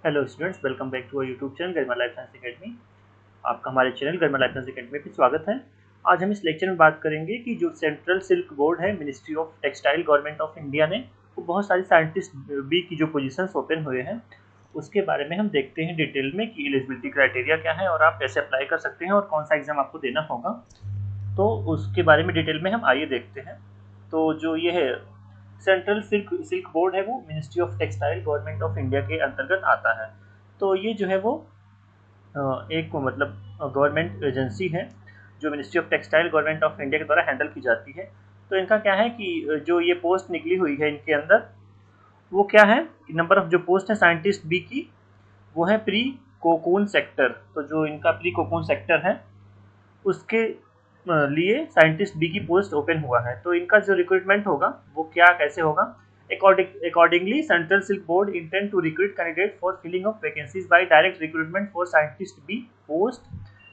Hello students, welcome back to our YouTube channel Garima life science academy. आपका हमारे channel Garima life science academy पे स्वागत है। आज हम इस लेक्चर में बात करेंगे कि जो सेंट्रल सिल्क बोर्ड है ministry of textile government of India ने, वो बहुत सारी साइंटिस्ट बी की जो पोजीशंस ओपन हुए हैं उसके बारे में हम देखते हैं डिटेल में कि एलिजिबिलिटी क्राइटेरिया क्या है और आप कैसे अप्लाई कर सकते हैं और कौन सा एग्ज़ाम आपको देना होगा। तो उसके बारे में डिटेल में हम आइए देखते हैं। तो जो ये है सेंट्रल सिल्क सिल्क बोर्ड है, वो ministry of textile government of India के अंतर्गत आता है। तो ये जो है वो एक मतलब गवर्नमेंट एजेंसी है जो ministry of textile government of India के द्वारा हैंडल की जाती है। तो इनका क्या है कि जो ये पोस्ट निकली हुई है इनके अंदर, वो क्या है कि नंबर ऑफ जो पोस्ट है साइंटिस्ट बी की, वो है प्री कोकून सेक्टर। तो जो इनका प्री कोकून सेक्टर है उसके लिए साइंटिस्ट बी की पोस्ट ओपन हुआ है। तो इनका जो रिक्रूटमेंट होगा वो क्या कैसे होगा, accordingly Central Silk Board intend to recruit candidates for filling of vacancies by direct recruitment for scientist B post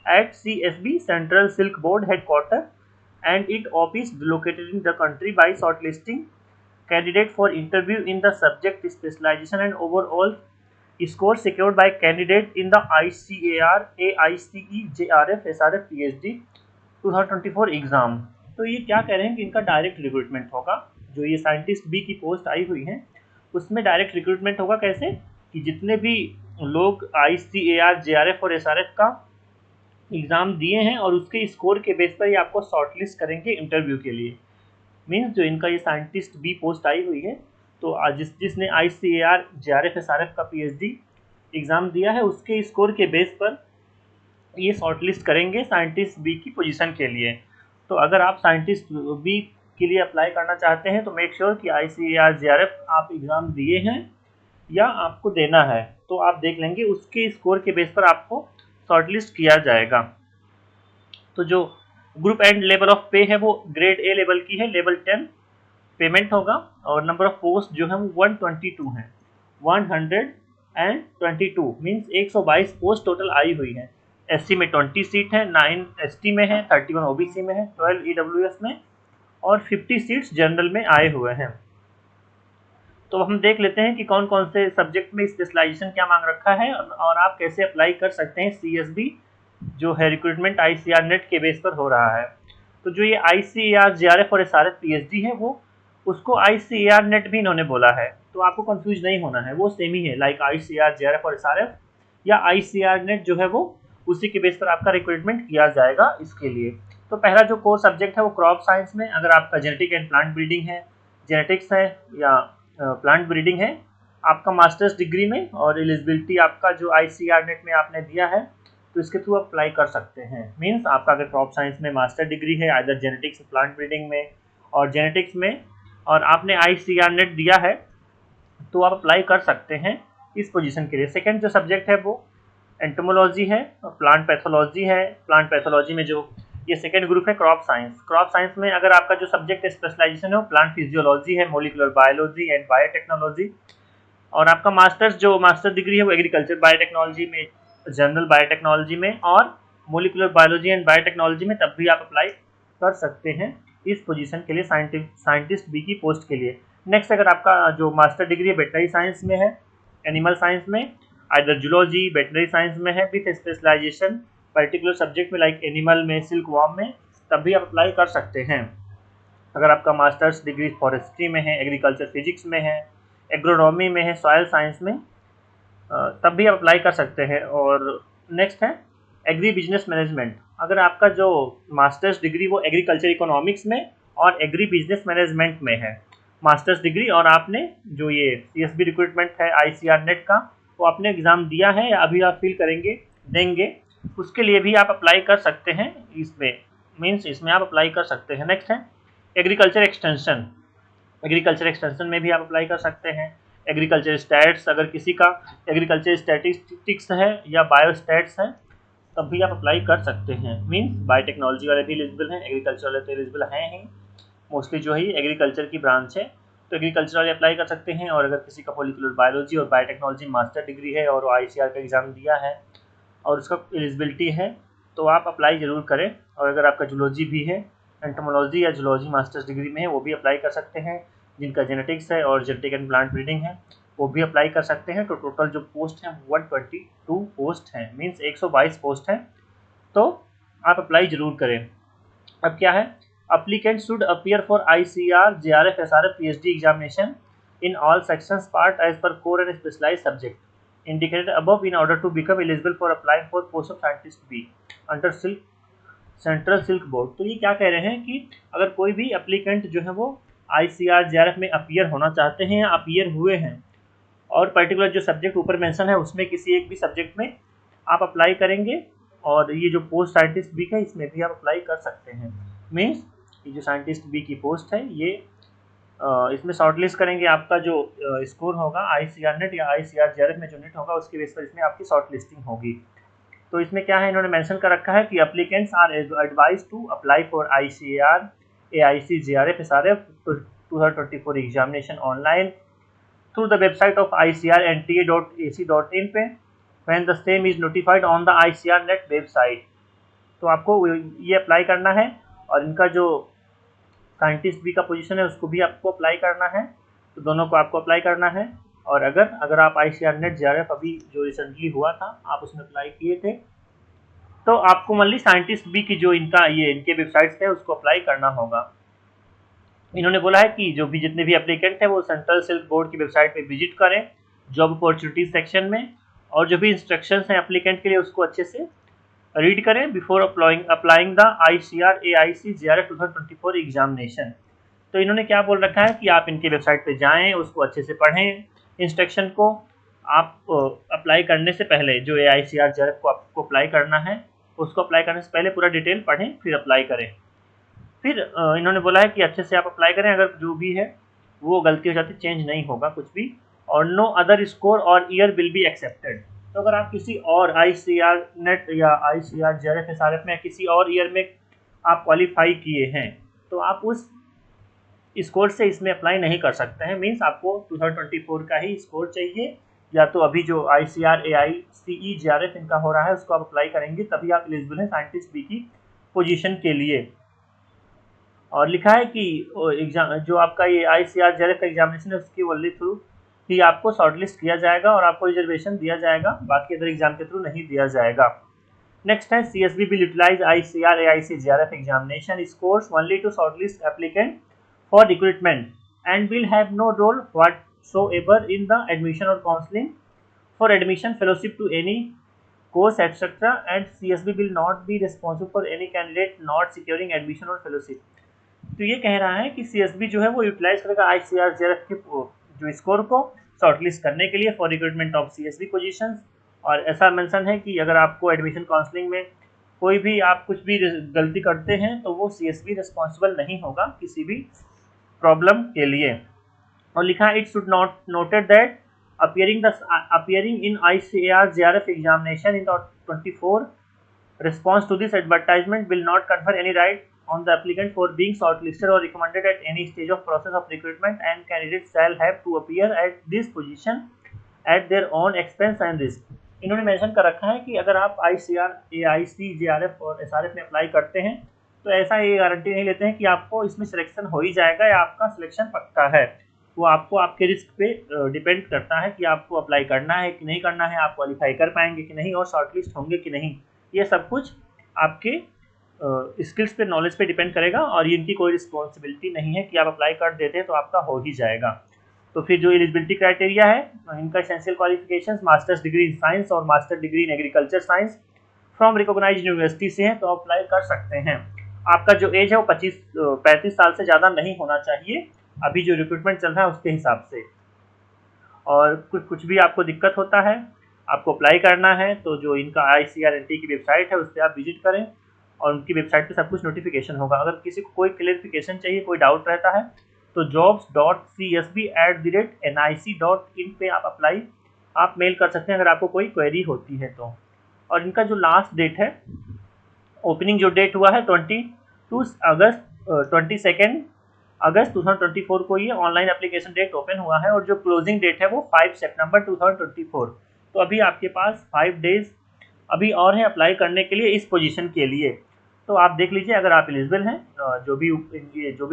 at CSB Central Silk Board headquarters and its office located in the country by shortlisting candidate for interview in the subject specialization and overall score secured by candidate in the ICAR, AICE, JRF, SRF, PhD 2024 exam. तो ये क्या कह रहे हैं कि इनका direct recruitment होगा। जो ये साइंटिस्ट बी की पोस्ट आई हुई है उसमें डायरेक्ट रिक्रूटमेंट होगा। कैसे कि जितने भी लोग ICAR, JRF और SRF का एग्ज़ाम दिए हैं और उसके स्कोर के बेस पर ये आपको शॉर्टलिस्ट करेंगे इंटरव्यू के लिए। मीन्स जो इनका ये साइंटिस्ट बी पोस्ट आई हुई है, तो जिसने ICAR, JRF, SRF का PhD एग्ज़ाम दिया है उसके स्कोर के बेस पर ये शॉर्टलिस्ट करेंगे साइंटिस्ट बी की पोजीशन के लिए। तो अगर आप साइंटिस्ट बी के लिए अप्लाई करना चाहते हैं तो मेक श्योर कि ICAR, JRF आप एग्ज़ाम दिए हैं या आपको देना है, तो आप देख लेंगे उसके स्कोर के बेस पर आपको शॉर्टलिस्ट किया जाएगा। तो जो ग्रुप एंड लेवल ऑफ पे है वो ग्रेड ए लेवल की है, लेवल 10 पेमेंट होगा। और नंबर ऑफ पोस्ट जो है वो 122 है, 122 मीन्स 122 पोस्ट टोटल आई हुई है। SC में 20 सीट है, 9 ST में है, 31 OBC में है, 12 EWS में और 50 सीट्स जनरल में आए हुए हैं। तो हम देख लेते हैं कि कौन कौन से सब्जेक्ट में स्पेशलाइजेशन क्या मांग रखा है और आप कैसे अप्लाई कर सकते हैं। CSB जो है रिक्रूटमेंट ICAR नेट के बेस पर हो रहा है। तो जो ये ICAR, JRF और SRF PhD है वो उसको ICAR नेट भी इन्होंने बोला है, तो आपको कंफ्यूज नहीं होना है, वो सेम ही है लाइक ICAR, JRF और SRF या ICAR नेट जो है वो उसी के बेस पर आपका रिक्रूटमेंट किया जाएगा इसके लिए। तो पहला जो कोर सब्जेक्ट है वो क्रॉप साइंस में, अगर आपका जेनेटिक एंड प्लांट ब्रीडिंग है, जेनेटिक्स है या प्लांट ब्रीडिंग है आपका मास्टर्स डिग्री में, और एलिजिबिलिटी आपका जो ICAR नेट में आपने दिया है तो इसके थ्रू अप्लाई कर सकते हैं। मीन्स आपका अगर क्रॉप साइंस में मास्टर डिग्री है आइदर जेनेटिक्स प्लांट ब्रीडिंग में और जेनेटिक्स में, और आपने ICAR नेट दिया है तो आप अप्लाई कर सकते हैं इस पोजीशन के लिए। सेकंड जो सब्जेक्ट है वो एंटोमोलॉजी है, प्लांट पैथोलॉजी है। प्लांट पैथोलॉजी में जो ये सेकंड ग्रुप है क्रॉप साइंस। क्रॉप साइंस में अगर आपका जो सब्जेक्ट स्पेशलाइजेशन है वो प्लांट फिजियोलॉजी है, मोलिकुलर बायोलॉजी एंड बायोटेक्नोलॉजी, और आपका मास्टर्स जो मास्टर डिग्री है वो एग्रीकल्चर बायोटेक्नोलॉजी में, जनरल बायोटेक्नोलॉजी में और मोलिकुलर बायोलॉजी एंड बायोटेक्नोलॉजी में, तब भी आप अप्लाई कर सकते हैं इस पोजीशन के लिए, साइंटिस्ट बी की पोस्ट के लिए। नेक्स्ट, अगर आपका जो मास्टर डिग्री है वेटनरी साइंस में है, एनिमल साइंस में, आइदर जूलॉजी वेटनरी साइंस में है विथ स्पेशलाइजेशन पर्टिकुलर सब्जेक्ट में लाइक एनिमल में, सिल्क वॉर्म में, तब भी आप अप्लाई कर सकते हैं। अगर आपका मास्टर्स डिग्री फॉरेस्ट्री में है, एग्रीकल्चर फिजिक्स में है, एग्रोनॉमी में है, सॉयल साइंस में, तब भी आप अप्लाई कर सकते हैं। और नेक्स्ट है एग्री बिजनेस मैनेजमेंट। अगर आपका जो मास्टर्स डिग्री वो एग्रीकल्चर इकोनॉमिक्स में और एग्री बिजनेस मैनेजमेंट में है मास्टर्स डिग्री, और आपने जो ये CSB रिक्रूटमेंट है ICAR नेट का वो आपने एग्ज़ाम दिया है या अभी आप फिल करेंगे देंगे, उसके लिए भी आप अप्लाई कर सकते हैं इसमें। मीन्स इसमें आप अप्लाई कर सकते हैं। नेक्स्ट है एग्रीकल्चर एक्सटेंशन। एग्रीकल्चर एक्सटेंशन में भी आप अप्लाई कर सकते हैं। एग्रीकल्चर स्टैट्स, अगर किसी का एग्रीकल्चर स्टैटिस्टिक्स है या बायोस्टैट्स है तब भी आप अप्लाई कर सकते हैं। मीन्स बायोटेक्नोलॉजी वाले भी एलिजिबल हैं, एग्रीकल्चर वाले तो एलिजिबल हैं ही, मोस्टली जो है एग्रीकल्चर की ब्रांच है तो एग्रीकल्चर वाले अप्लाई कर सकते हैं। और अगर किसी का मोलिकुलर बायोलॉजी और बायोटेक्नोलॉजी मास्टर डिग्री है और ICAR का एग्ज़ाम दिया है और उसका एलिजिबिलिटी है तो आप अप्लाई ज़रूर करें। और अगर आपका जूलॉजी भी है, एंटोमोलॉजी या जूलॉजी मास्टर्स डिग्री में है, वो भी अप्लाई कर सकते हैं। जिनका जेनेटिक्स है और जेनेटिक एंड प्लांट ब्रीडिंग है वो भी अप्लाई कर सकते हैं। तो टोटल जो पोस्ट हैं 122 पोस्ट हैं, मीन्स 122 पोस्ट हैं। तो आप अप्लाई ज़रूर करें। अब क्या है, applicant should appear for ICR, JRF, SRF, PhD examination in all sections part as per core and specialised subject indicated above in order to become eligible for applying for post of scientist B under central silk board. तो ये क्या कह रहे हैं कि अगर कोई भी एप्लीकेंट जो है वो ICR, JRF में अपीयर होना चाहते हैं या अपीयर हुए हैं और पर्टिकुलर जो सब्जेक्ट ऊपर मेंशन है उसमें किसी एक भी सब्जेक्ट में आप अप्लाई करेंगे, और ये जो पोस्ट साइंटिस्ट बी है इसमें भी आप अप्लाई कर सकते हैं। मीन्स ये जो साइंटिस्ट बी की पोस्ट है ये इसमें शॉर्टलिस्ट करेंगे। आपका जो स्कोर होगा ICR नेट या ICR JRF में जो नेट होगा उसके बेस पर इसमें आपकी शॉर्ट लिस्टिंग होगी। तो इसमें क्या है, इन्होंने मेंशन कर रखा है कि applicants are advise to apply for ICR, AIC, JRF, SRF 2024 examination online through the website of ICR.NTA.AC.in पे when the same is notified on the ICR net website. तो आपको ये अप्लाई करना है, और इनका जो साइंटिस्ट बी का पोजीशन है उसको भी आपको अप्लाई करना है। तो दोनों को आपको अप्लाई करना है। और अगर आप ICR नेट JRF अभी जो रिसेंटली हुआ था आप उसमें अप्लाई किए थे, तो आपको ओनली साइंटिस्ट बी की जो इनके वेबसाइट्स थे उसको अप्लाई करना होगा। इन्होंने बोला है कि जो भी जितने भी एप्लीकेंट हैं वो सेंट्रल सिल्क बोर्ड की वेबसाइट पे विजिट करें जॉब अपॉर्चुनिटीज सेक्शन में, और जो भी इंस्ट्रक्शंस हैं एप्लीकेंट के लिए उसको अच्छे से रीड करें before applying the ICR, AIC, JRF 2024 examination. तो इन्होंने क्या बोल रखा है कि आप इनके वेबसाइट पे जाएं, उसको अच्छे से पढ़ें इंस्ट्रक्शन को। आप अप्लाई करने से पहले जो AICR, JRF को आपको अप्लाई करना है उसको अप्लाई करने से पहले पूरा डिटेल पढ़ें फिर अप्लाई करें। फिर इन्होंने बोला है कि अच्छे से आप अप्लाई करें, अगर जो भी है वो गलती हो जाती चेंज नहीं होगा कुछ भी, और नो अदर स्कोर और ईयर विल बी एक्सेप्टेड। तो अगर आप किसी और ICR नेट या ICR JRF SRF में किसी और ईयर में आप क्वालिफाई किए हैं तो आप उस स्कोर से इसमें अप्लाई नहीं कर सकते हैं। मीन्स आपको 2024 का ही स्कोर चाहिए, या तो अभी जो ICR, AICE, JRF इनका हो रहा है उसको आप अप्लाई करेंगे तभी आप एलिजिबल हैं साइंटिस्ट बी की पोजीशन के लिए। और लिखा है कि एग्जाम जो आपका ये ICR JRF का एग्जामिनेशन है उसकी ओनली थ्रू ही आपको शॉर्टलिस्ट किया जाएगा और आपको रिजर्वेशन दिया जाएगा, बाकी अदर एग्जाम के थ्रू नहीं दिया जाएगा। नेक्स्ट है CSB will utilize ICR, AIC, JRF examination scores only to shortlist applicant for recruitment and will have no role whatsoever in the admission or counseling for admission, fellowship to any course, etc. and CSB will not be responsible for any candidate not securing admission or fellowship। तो ये कह रहा है कि CSB जो है वो utilise करेगा ICR JRF के जो स्कोर को शॉर्टलिस्ट करने के लिए for recruitment of CSB positions. और ऐसा मेंशन है कि अगर आपको एडमिशन काउंसलिंग में कोई भी आप कुछ भी गलती करते हैं तो वो CSB रिस्पॉन्सिबल नहीं होगा किसी भी प्रॉब्लम के लिए। और लिखा है it should not noted that appearing in ICR JRF examination in 24 response to this advertisement will not confer any right on the applicant for being shortlisted or recommended at any stage of process of recruitment, and candidates shall have to appear at this position at their own expense and risk। इन्होंने mention कर रखा है कि अगर आप ICR, AIC, JRF और SRF में apply करते हैं तो ऐसा ये गारंटी नहीं लेते हैं कि आपको इसमें सिलेक्शन हो ही जाएगा या आपका सिलेक्शन पक्का है। वो आपको आपके रिस्क पे डिपेंड करता है कि आपको अप्लाई करना है कि नहीं करना है, आप क्वालिफाई कर पाएंगे कि नहीं और शॉर्टलिस्ट होंगे कि नहीं। ये सब कुछ आपके स्किल्स पे, नॉलेज पे डिपेंड करेगा, और ये इनकी कोई रिस्पॉन्सिबिलिटी नहीं है कि आप अप्लाई कर देते हैं तो आपका हो ही जाएगा। तो फिर जो एलिजिबिलिटी क्राइटेरिया है इनका essential qualifications masters degree in science और master degree in agriculture science from recognised university से है तो अप्लाई कर सकते हैं। आपका जो एज है वो 35 साल से ज़्यादा नहीं होना चाहिए अभी जो रिक्रूटमेंट चल रहा है उसके हिसाब से। और कुछ भी आपको दिक्कत होता है, आपको अप्लाई करना है तो जो इनका ICR/NTA की वेबसाइट है उस पर आप विजिट करें और उनकी वेबसाइट पे सब कुछ नोटिफिकेशन होगा। अगर किसी को कोई क्लेरिफिकेशन चाहिए, कोई डाउट रहता है तो jobs.csb@nic.in पे आप मेल कर सकते हैं अगर आपको कोई क्वेरी होती है तो। और इनका जो लास्ट डेट है, ओपनिंग जो डेट हुआ है 22 अगस्त 2024 को ये ऑनलाइन एप्लीकेशन डेट ओपन हुआ है, और जो क्लोजिंग डेट है वो 5 सितंबर 2024। तो अभी आपके पास 5 डेज अभी और हैं अप्लाई करने के लिए इस पोजीशन के लिए। तो आप देख लीजिए अगर आप एलिजिबल हैं, जो भी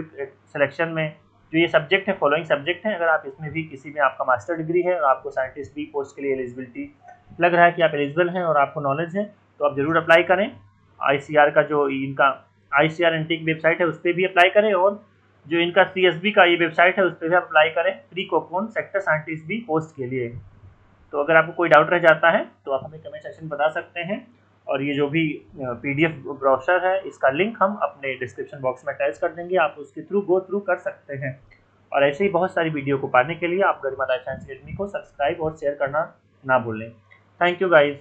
सिलेक्शन में जो जो ये सब्जेक्ट है फॉलोइंग सब्जेक्ट हैं, अगर आप इसमें भी किसी में आपका मास्टर डिग्री है और आपको साइंटिस्ट बी पोस्ट के लिए एलिजिबिलिटी लग रहा है कि आप एलिजिबल हैं और आपको नॉलेज है, तो आप ज़रूर अप्लाई करें। ICR का जो इनका ICR एनटी की वेबसाइट है उस पर भी अप्लाई करें, और जो इनका CSB का ये वेबसाइट है उस पर भी अप्लाई करें pre cocoon sector scientist B post के लिए। तो अगर आपको कोई डाउट रह जाता है तो आप हमें कमेंट सेक्शन में बता सकते हैं, और ये जो भी PDF ब्रोशर है इसका लिंक हम अपने डिस्क्रिप्शन बॉक्स में अटैच कर देंगे, आप उसके थ्रू गो थ्रू कर सकते हैं। और ऐसे ही बहुत सारी वीडियो को पाने के लिए आप गरिमा लाइफ साइंस अकेडमी को सब्सक्राइब और शेयर करना ना भूलें। Thank you guys.